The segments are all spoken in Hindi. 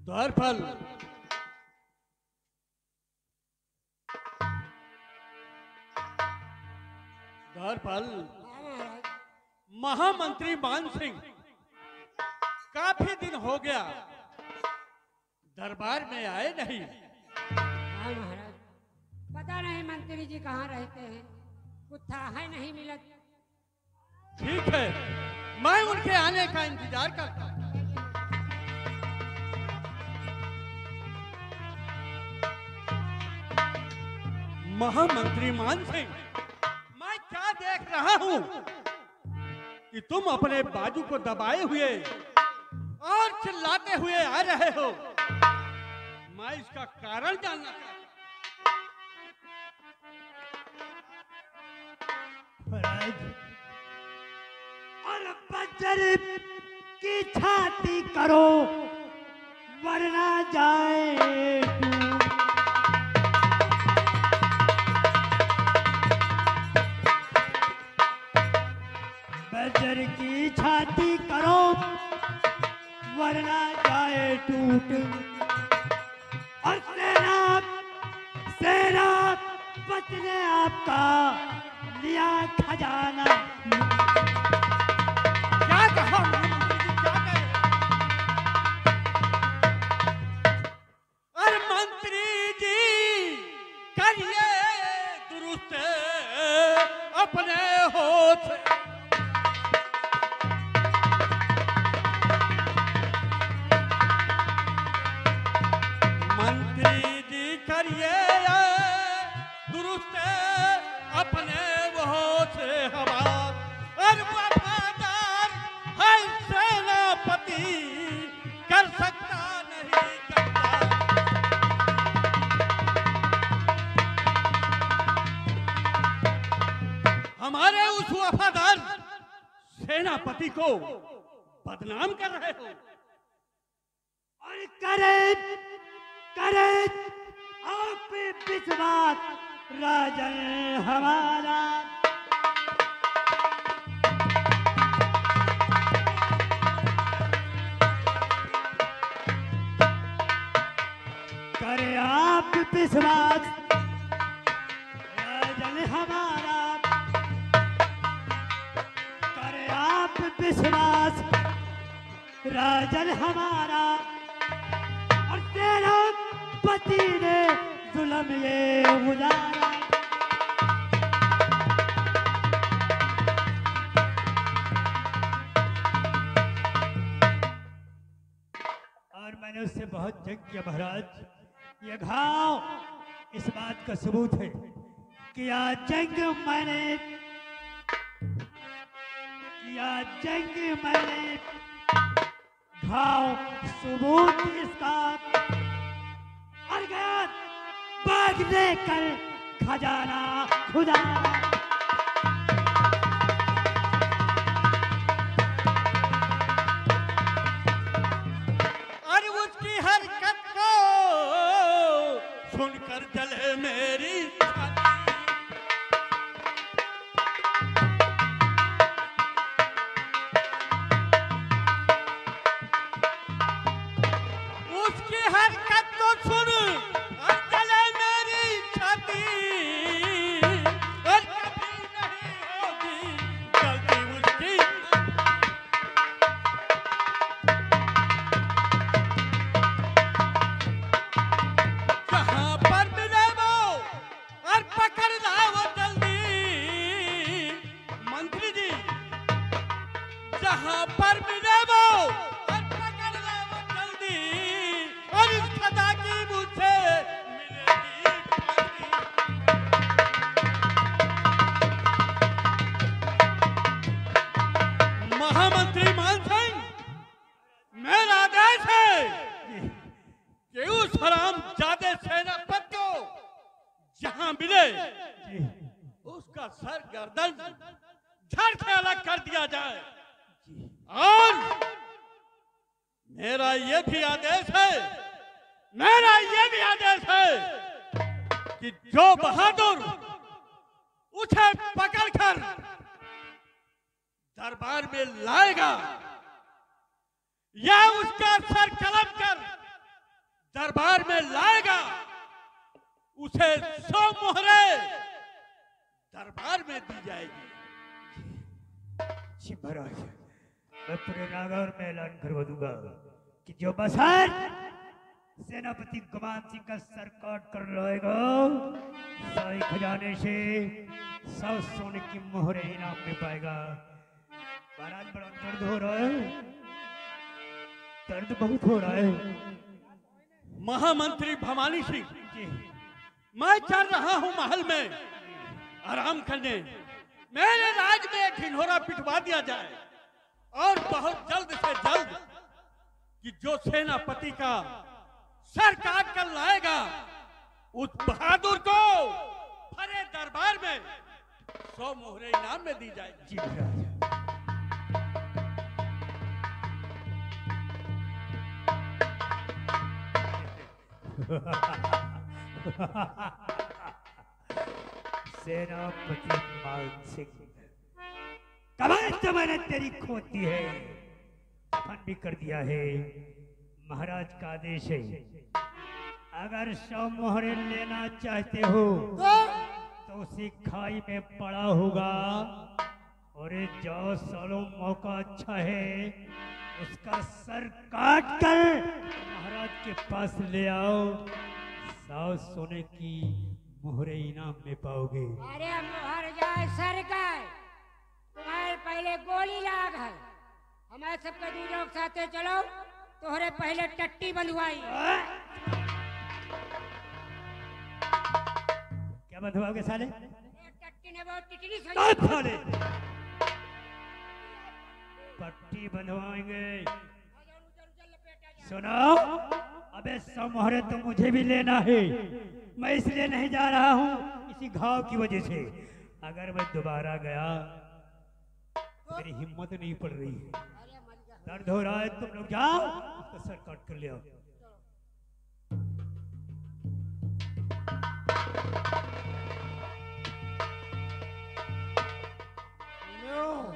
द्वारपाल, द्वारपाल, महामंत्री मान सिंह काफी दिन हो गया दरबार में आए नहीं। हाँ महाराज, पता नहीं मंत्री जी कहाँ रहते हैं, कुछ था है नहीं मिलत। ठीक है, मैं उनके आने का इंतजार करता हूं। महामंत्री मान सिंह, मैं क्या देख रहा हूं कि तुम अपने बाजू को दबाए हुए और चिल्लाते हुए आ रहे हो। मैं इसका कारण जानना चाहता हूं। और बजर की छाती करो वरना जाए डूब। बजर की छाती करो वरना जाए टूट। और सेनापति ने आपका लिया खजाना। क्या कहा मंत्री जी? क्या कहे? अरे मंत्री जी, करिए दुरुस्त अपने होठ। मंत्री जी करिए दुरुस्त अपने होठ हवा। और वफादार है सेनापति, कर सकता नहीं करता। हमारे उस वफादार सेनापति को बदनाम कर रहे हो। और करे करे आप पे विश्वास राजन हमारा। करे आप विश्वास राजन हमारा। करे आप विश्वास राजन हमारा। और तेरा पति ने जुल्म ये गुजारा। और मैंने उससे बहुत जंग किया महाराज। ये घाव इस बात का सबूत है कि आज जंग मैंने घाव सबूत इसका। और गया बाग देकर खजाना खुदा। और उसकी हरकत को सुनकर जले मेरी छाती। उसकी हरकत को सुन और जले मेरी छाती। और कभी नहीं होगी गलती उसकी। जहां पर मिले वो और पकड़ लाओ जल्दी। मंत्री जी, जहां पर मिले वो और पकड़ लाओ जल्दी। और इस खता की मुझसे मिलेगी फांसी। महामंत्री मान सिंह, मेरा आदेश है कि उस हरामजादे सेनापति को जहां मिले उसका सर गर्दन झड़ के अलग कर दिया जाए। और मेरा ये भी आदेश है कि जो बहादुर उसे पकड़कर दरबार में लाएगा या उसका सर कलम कर दरबार में लाएगा उसे 100 मोहरे दरबार में दी जाएगी। जी महाराज, मैं पूरे नागौर में ऐलान करवा दूंगा कि जो बसर सेनापति गुमान सिंह का सर काट कर लाएगा, साई खजाने से 100 सोने की मोहरे इनाम में पाएगा। महाराज बड़ा दर्द हो रहा है, दर्द बहुत हो रहा है। महामंत्री भवानी सिंह, जी मैं चल रहा हूं महल में आराम करने। मेरे राज में एक ढिंढोरा पिटवा दिया जाए और बहुत जल्द से जल्द कि जो सेनापति का सर काट कर लाएगा उस बहादुर को भरे दरबार में 100 मोहरे इनाम में दी जाएगी। जी महाराज। सेनापति मान सिंह, कमाल तो मैंने तेरी खोद दी है, दफन भी कर दिया है। महाराज का आदेश है, अगर 100 मोहरे लेना चाहते हो तो उसी खाई में पड़ा होगा, और ये जो सालों मौका अच्छा है उसका सर काट कर महाराज के पास ले आओ, 100 सोने की मोहरे इनाम में पाओगे। अरे मोहर जाए सर का, तुम्हारे पहले गोली लाग है। हमारे सबके दू लोग साथे चलो, तोहरे पहले टट्टी बंधवाई। क्या बंधवाओगे साले? टट्टी ने बहुत टिटली सही। साले पट्टी बंधवाएंगे। सुनो, अबे 100 मोहरे तो मुझे भी लेना है। मैं इसलिए नहीं जा रहा हूँ, इसी घाव की वजह से। अगर मैं दोबारा गया, मेरी हिम्मत नहीं पड़ रही है, दर्द हो रहा है। तुम लोग जाओ, उसका सर काट कर ले आओ।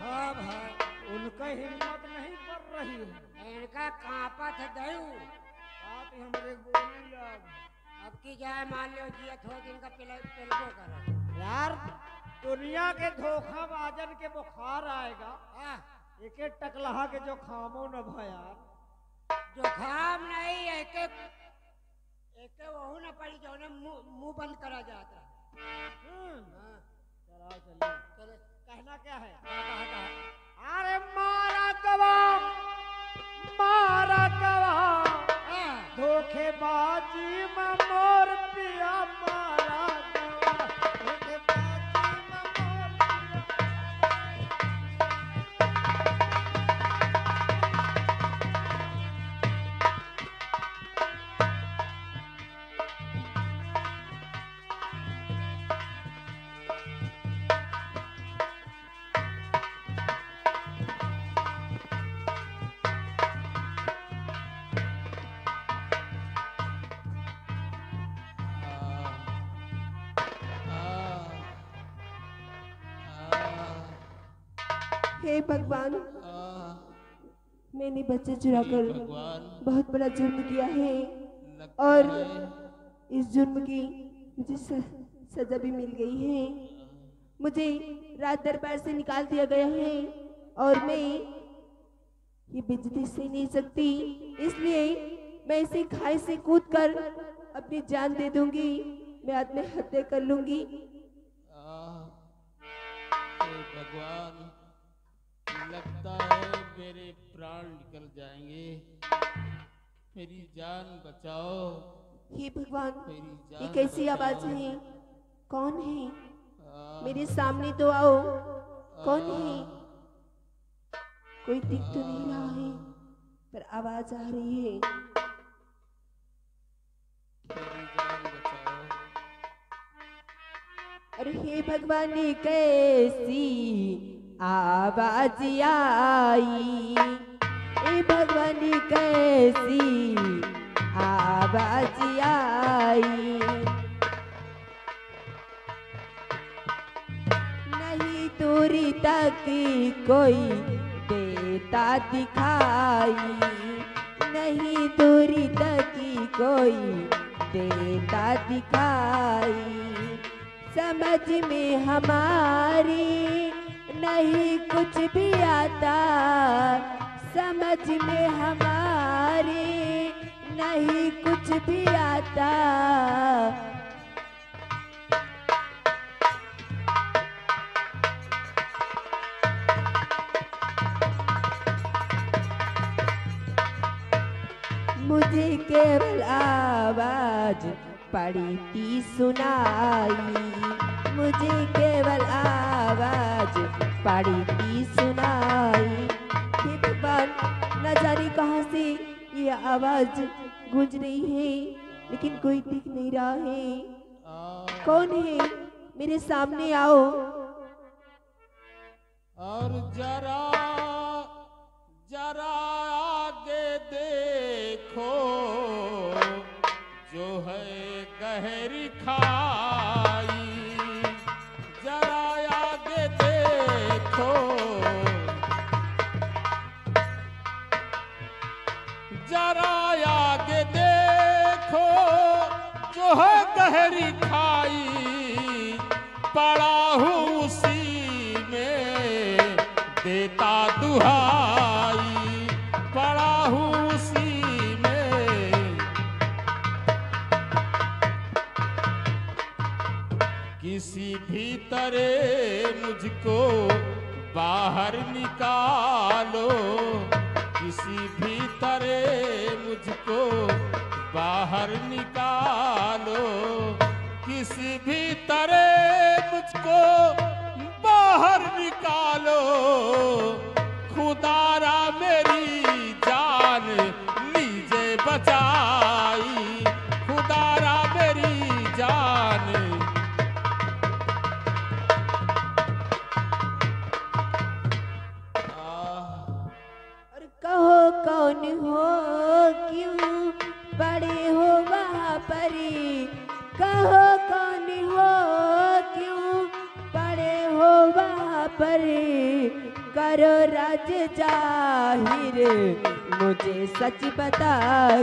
हाँ भाई, उनका हिम्मत नहीं पड़ रही है। इनका कांपत है दयू। आप ही हमरे गोली लग। अब की जाए मान लो जिया थो दिन का पिलबो करो। यार, दुनिया के धोखाबाजन के बुखार आएगा, हाँ, एक एक टकलहा के जो खामो न भया। जुखाम नहीं, एक वहू न पड़ी जो ने मुंह बंद करा जाता। हाँ, चला चलिए। चलो कहना क्या है? क्या कहता है? अरे मारा कबाब, मारा कबाब, हाँ, धोखेबाजी में मोर पिया मारा कबाब, धोखेबाजी में मोर हे भगवान, मैंने बच्चे चुराकर बहुत बड़ा जुर्म किया है और इस जुर्म की मुझे सजा भी मिल गई है। मुझे राज दरबार से निकाल दिया गया है और मैं ये बेइज्जती सह नहीं सकती, इसलिए मैं इसे खाई से कूदकर अपनी जान दे दूंगी। मैं आत्महत्या कर लूंगी। भगवान, लगता है मेरे प्राण निकल जाएंगे, मेरी जान बचाओ। हे भगवान, मेरी जान ये कैसी बचाओ। आवाज है? कौन है? मेरे सामने तो आओ। कौन है? कोई दिख तो नहीं रहा है, पर आवाज आ रही है। मेरी जान बचाओ। अरे हे भगवान, ये कैसी आवाज आई? हे भगवान, ये कैसी आवाज आई? नहीं दूरी तक कोई देता दिखाई, नहीं दूरी तकी कोई देता दिखाई, समझ में हमारी नहीं कुछ भी आता, समझ में हमारी नहीं कुछ भी आता। मुझे केवल आवाज पड़ी थी सुनाई, मुझे केवल आवाज पड़ी थी सुनाई। हे भगवान, न जाने कहाँ से ये आवाज गूंज रही है, लेकिन कोई दिख नहीं रहा है। कौन है? मेरे सामने आओ। और जरा जरा आगे देखो, जो है गहरी खाई, जरा आगे देखो, जरा आगे देखो, जो है गहरी खाई, पड़ा हूँ उसी में देता दुहाई, पड़ा हूँ उसी में। किसी भी तरह मुझको बाहर निकालो, किसी भी तरह मुझको बाहर निकालो, किसी भी तरह मुझको बाहर निकालो। खुदारा मेरी जान लीजे बचाई, खुदारा मेरी जान। और कहो कौन हो, क्यों पड़े हो वहाँ पर, कहो कौन हो, क्यों पड़े हो वहाँ पर। करो राज जाहिर मुझे सच बता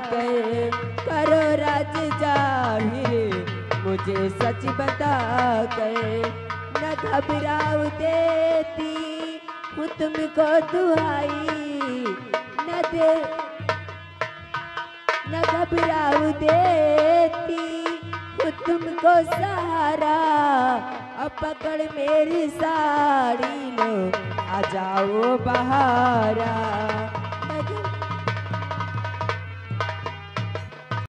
कर, करो राज जाहिर मुझे सच बता कर। न घबराओ देती हूँ तुमको दुहाई, न घबराओ देती हूँ तुमको सहारा। अब पकड़ मेरी साड़ी लो, आ जाओ बहारा।